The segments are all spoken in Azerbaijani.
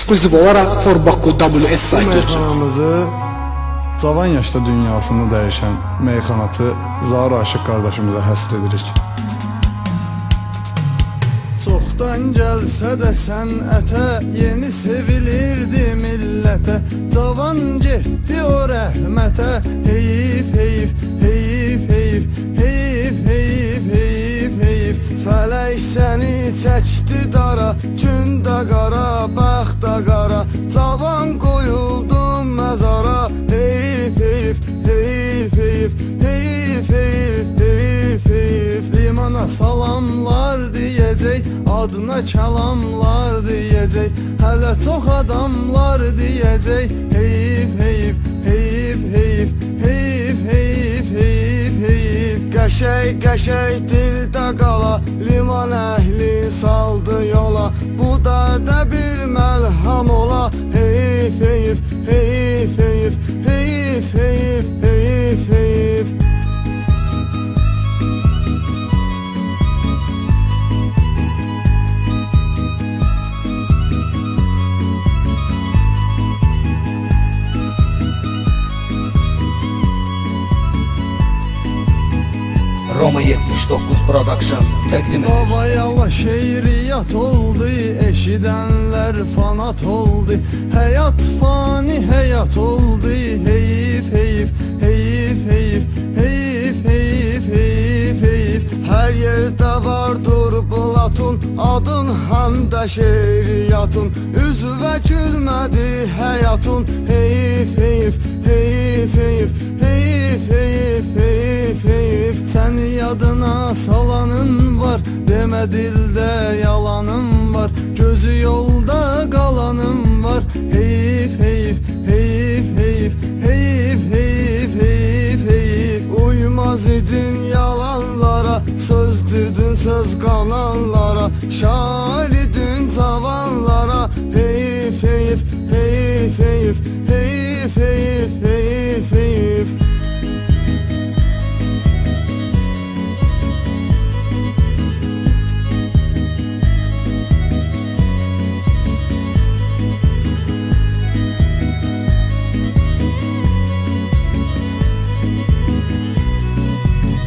Ekskluziv olaraq Forbaku WS saytı üçün. Meyxanamızı cavan yaşda dünyasını dəyişən meyxanaçı Zahra Aşıq qardaşımıza həsr edirik. Çoxdan gəlsə də sənətə, yeni sevilirdi millətə. Cavan getdi o rəhmətə, heyif, heyif, heyif, heyif, heyif, heyif, heyif, heyif. Fələk səni çəkdi dara, gün də qara, bəxt də qara. Cavan qoyuldum məzara, heyif, heyif, heyif, heyif, heyif, heyif, heyif, heyif. Limana salamlar deyəcək, adına kəlamlar deyəcək, hələ çox adamlar deyəcək, heyif, heyif, heyif, heyif, heyif, heyif, heyif, heyif. Qəşəy, qəşəy dildə qala, liman əhli saldı yola, bu dərdə bir məlham ola, heyif, heyif, heyif, heyif, heyif, heyif, heyif, heyif. Roma 79 Production təqdim edir. Havayala şeiriyyat oldu, eşidənlər fanat oldu. Həyat fani həyat oldu, heyif, heyif, heyif, heyif, heyif, heyif, heyif, heyif. Hər yerdə vardır Platon, adın həm də şeiriyyatın. Üzvə gülmədi həyatın, heyif, heyif, heyif, heyif, heyif, heyif, heyif, heyif. Səni yadına salanın var, demə dildə yalanım var. Gözü yolda qalanım var, heyif, heyif, heyif, heyif, heyif, heyif, heyif, heyif. Uymaz idin yalanlara, söz dedin söz kanallara, şair idin tavanlara, heyif, heyif, heyif, heyif, heyif, heyif, heyif, heyif.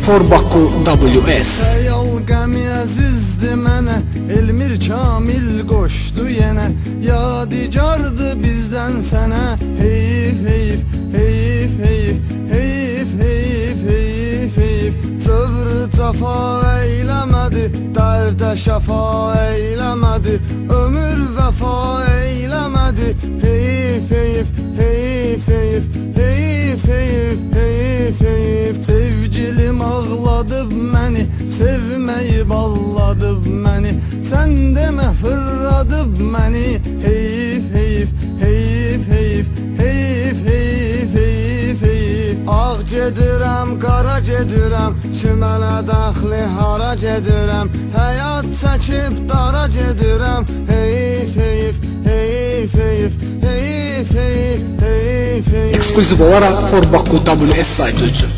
Forbaku WS. Xəyal qəmi əzizdi mənə, Elmir Kamil qoşdu yenə. Yadigardı bizdən sənə, heyif, heyif, heyif, heyif, heyif, heyif, heyif, heyif. Sövrü cəfa eyləmədi, dərdə şəfa eyləmədi, ömür vəfa eyləmədi, heyif, heyif, heyif, heyif, heyif, heyif, heyif, heyif. Sevgilim ağladıb məni, sevməyib alladıb məni, sən demə fırladıb məni, heyif, heyif, heyif, heyif, heyif, heyif, heyif, heyif. Ağ gedirəm, qara gedirəm, çimənə dəxli hara gedirəm, həyat çəkib dara gedirəm, heyif, heyif, heyif, heyif, heyif, heyif, heyif, heyif. Ekskluziv olaraq Forbaku WS saytı üçün.